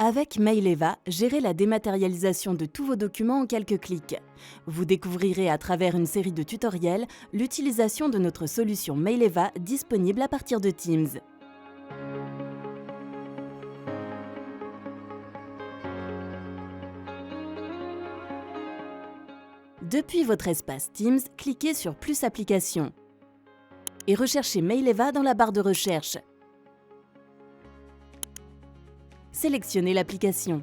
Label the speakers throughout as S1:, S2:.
S1: Avec Maileva, gérez la dématérialisation de tous vos documents en quelques clics. Vous découvrirez à travers une série de tutoriels l'utilisation de notre solution Maileva disponible à partir de Teams. Depuis votre espace Teams, cliquez sur Plus applications et recherchez Maileva dans la barre de recherche. Sélectionnez l'application.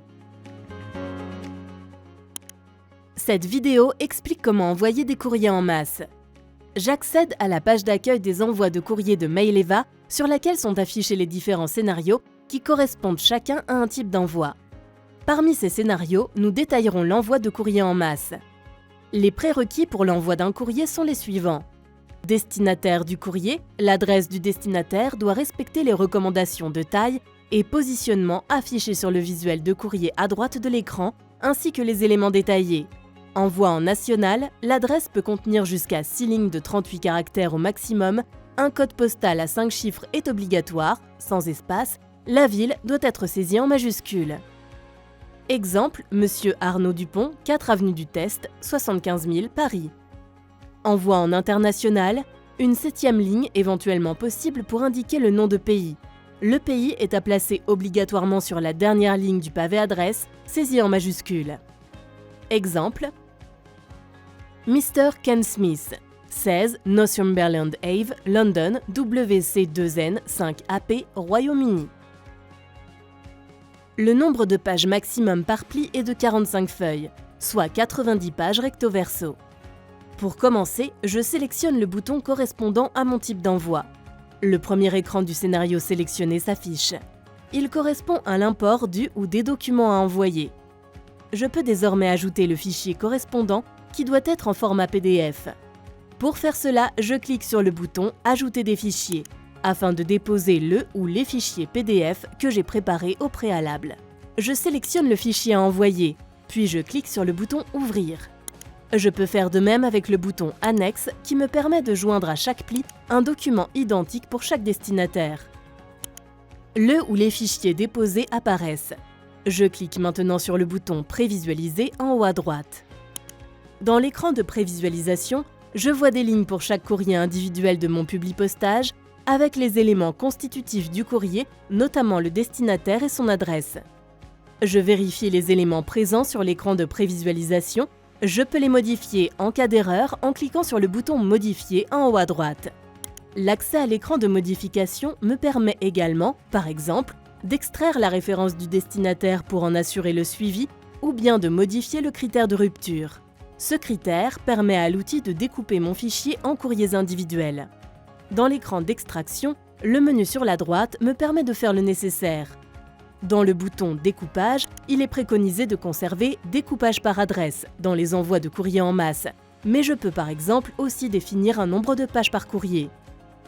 S1: Cette vidéo explique comment envoyer des courriers en masse. J'accède à la page d'accueil des envois de courriers de Maileva sur laquelle sont affichés les différents scénarios qui correspondent chacun à un type d'envoi. Parmi ces scénarios, nous détaillerons l'envoi de courriers en masse. Les prérequis pour l'envoi d'un courrier sont les suivants. Destinataire du courrier, l'adresse du destinataire doit respecter les recommandations de taille et positionnement affichés sur le visuel de courrier à droite de l'écran, ainsi que les éléments détaillés. Envoi en national, l'adresse peut contenir jusqu'à 6 lignes de 38 caractères au maximum, un code postal à 5 chiffres est obligatoire, sans espace, la ville doit être saisie en majuscule. Exemple, Monsieur Arnaud Dupont, 4 avenue du Test, 75 000, Paris. Envoi en international, une 7e ligne éventuellement possible pour indiquer le nom de pays. Le pays est à placer obligatoirement sur la dernière ligne du pavé adresse, saisi en majuscule. Exemple, Mr. Ken Smith, 16 Northumberland Ave, London, WC2N 5AP, Royaume-Uni. Le nombre de pages maximum par pli est de 45 feuilles, soit 90 pages recto-verso. Pour commencer, je sélectionne le bouton correspondant à mon type d'envoi. Le premier écran du scénario sélectionné s'affiche. Il correspond à l'import du ou des documents à envoyer. Je peux désormais ajouter le fichier correspondant qui doit être en format PDF. Pour faire cela, je clique sur le bouton « Ajouter des fichiers » afin de déposer le ou les fichiers PDF que j'ai préparés au préalable. Je sélectionne le fichier à envoyer, puis je clique sur le bouton « Ouvrir ». Je peux faire de même avec le bouton « Annexe » qui me permet de joindre à chaque pli un document identique pour chaque destinataire. Le ou les fichiers déposés apparaissent. Je clique maintenant sur le bouton « Prévisualiser » en haut à droite. Dans l'écran de prévisualisation, je vois des lignes pour chaque courrier individuel de mon publipostage avec les éléments constitutifs du courrier, notamment le destinataire et son adresse. Je vérifie les éléments présents sur l'écran de prévisualisation. Je peux les modifier en cas d'erreur en cliquant sur le bouton « Modifier » en haut à droite. L'accès à l'écran de modification me permet également, par exemple, d'extraire la référence du destinataire pour en assurer le suivi ou bien de modifier le critère de rupture. Ce critère permet à l'outil de découper mon fichier en courriers individuels. Dans l'écran d'extraction, le menu sur la droite me permet de faire le nécessaire. Dans le bouton « Découpage », il est préconisé de conserver « Découpage par adresse » dans les envois de courrier en masse, mais je peux par exemple aussi définir un nombre de pages par courrier.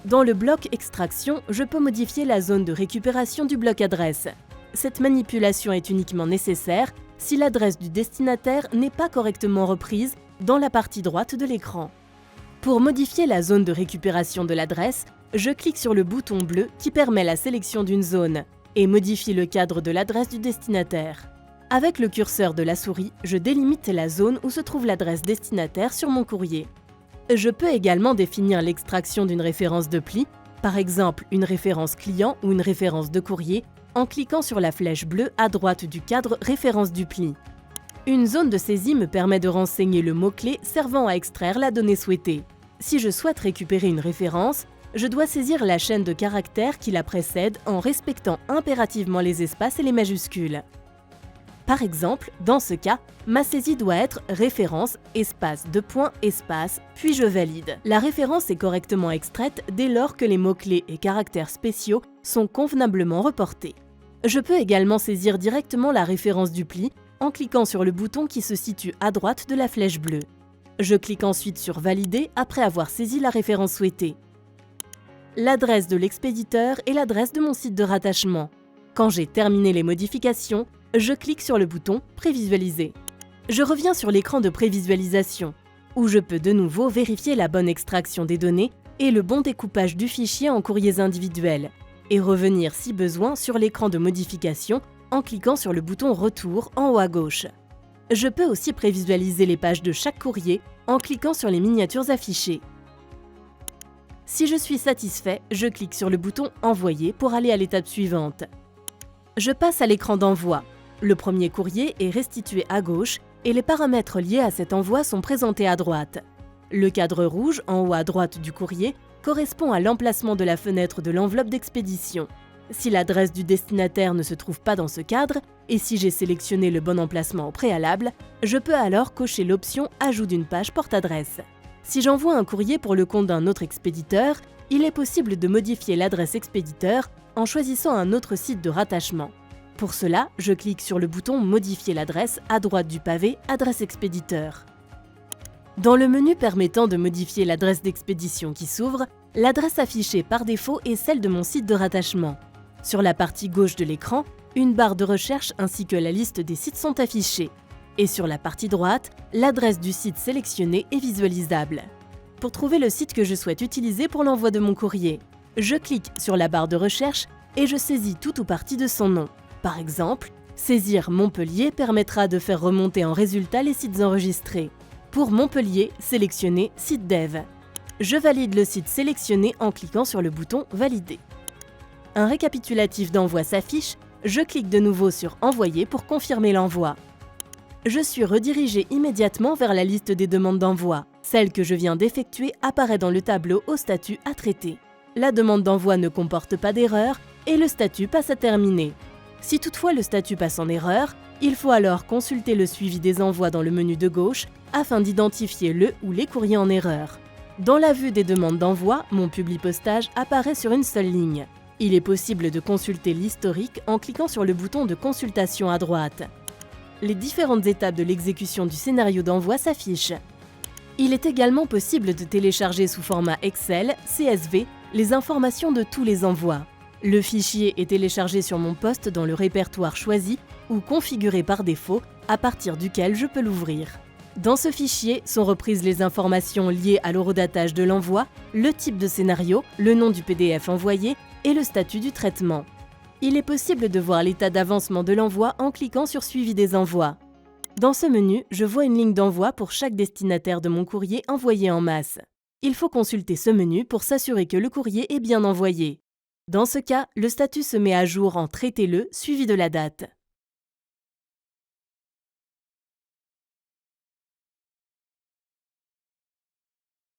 S1: Dans le bloc « Extraction », je peux modifier la zone de récupération du bloc adresse. Cette manipulation est uniquement nécessaire si l'adresse du destinataire n'est pas correctement reprise dans la partie droite de l'écran. Pour modifier la zone de récupération de l'adresse, je clique sur le bouton bleu qui permet la sélection d'une zone et modifie le cadre de l'adresse du destinataire. Avec le curseur de la souris, je délimite la zone où se trouve l'adresse destinataire sur mon courrier. Je peux également définir l'extraction d'une référence de pli, par exemple une référence client ou une référence de courrier, en cliquant sur la flèche bleue à droite du cadre référence du pli. Une zone de saisie me permet de renseigner le mot-clé servant à extraire la donnée souhaitée. Si je souhaite récupérer une référence, je dois saisir la chaîne de caractères qui la précède en respectant impérativement les espaces et les majuscules. Par exemple, dans ce cas, ma saisie doit être référence, espace, deux points, espace, puis je valide. La référence est correctement extraite dès lors que les mots-clés et caractères spéciaux sont convenablement reportés. Je peux également saisir directement la référence du pli en cliquant sur le bouton qui se situe à droite de la flèche bleue. Je clique ensuite sur « Valider » après avoir saisi la référence souhaitée. L'adresse de l'expéditeur est l'adresse de mon site de rattachement. Quand j'ai terminé les modifications, je clique sur le bouton « Prévisualiser ». Je reviens sur l'écran de prévisualisation, où je peux de nouveau vérifier la bonne extraction des données et le bon découpage du fichier en courriers individuels, et revenir si besoin sur l'écran de modification en cliquant sur le bouton Retour en haut à gauche. Je peux aussi prévisualiser les pages de chaque courrier en cliquant sur les miniatures affichées. Si je suis satisfait, je clique sur le bouton Envoyer pour aller à l'étape suivante. Je passe à l'écran d'envoi. Le premier courrier est restitué à gauche et les paramètres liés à cet envoi sont présentés à droite. Le cadre rouge en haut à droite du courrier correspond à l'emplacement de la fenêtre de l'enveloppe d'expédition. Si l'adresse du destinataire ne se trouve pas dans ce cadre, et si j'ai sélectionné le bon emplacement au préalable, je peux alors cocher l'option « Ajout d'une page porte-adresse ». Si j'envoie un courrier pour le compte d'un autre expéditeur, il est possible de modifier l'adresse expéditeur en choisissant un autre site de rattachement. Pour cela, je clique sur le bouton « Modifier l'adresse » à droite du pavé « Adresse expéditeur ». Dans le menu permettant de modifier l'adresse d'expédition qui s'ouvre, l'adresse affichée par défaut est celle de mon site de rattachement. Sur la partie gauche de l'écran, une barre de recherche ainsi que la liste des sites sont affichées. Et sur la partie droite, l'adresse du site sélectionné est visualisable. Pour trouver le site que je souhaite utiliser pour l'envoi de mon courrier, je clique sur la barre de recherche et je saisis tout ou partie de son nom. Par exemple, saisir Montpellier permettra de faire remonter en résultat les sites enregistrés. Pour Montpellier, sélectionnez Site Dev. Je valide le site sélectionné en cliquant sur le bouton Valider. Un récapitulatif d'envoi s'affiche, je clique de nouveau sur Envoyer pour confirmer l'envoi. Je suis redirigé immédiatement vers la liste des demandes d'envoi. Celle que je viens d'effectuer apparaît dans le tableau au statut à traiter. La demande d'envoi ne comporte pas d'erreur et le statut passe à terminer. Si toutefois le statut passe en erreur, il faut alors consulter le suivi des envois dans le menu de gauche afin d'identifier le ou les courriers en erreur. Dans la vue des demandes d'envoi, mon publipostage apparaît sur une seule ligne. Il est possible de consulter l'historique en cliquant sur le bouton de consultation à droite. Les différentes étapes de l'exécution du scénario d'envoi s'affichent. Il est également possible de télécharger sous format Excel, CSV, les informations de tous les envois. Le fichier est téléchargé sur mon poste dans le répertoire choisi ou configuré par défaut, à partir duquel je peux l'ouvrir. Dans ce fichier sont reprises les informations liées à l'horodatage de l'envoi, le type de scénario, le nom du PDF envoyé et le statut du traitement. Il est possible de voir l'état d'avancement de l'envoi en cliquant sur Suivi des envois. Dans ce menu, je vois une ligne d'envoi pour chaque destinataire de mon courrier envoyé en masse. Il faut consulter ce menu pour s'assurer que le courrier est bien envoyé. Dans ce cas, le statut se met à jour en Traitez-le suivi de la date.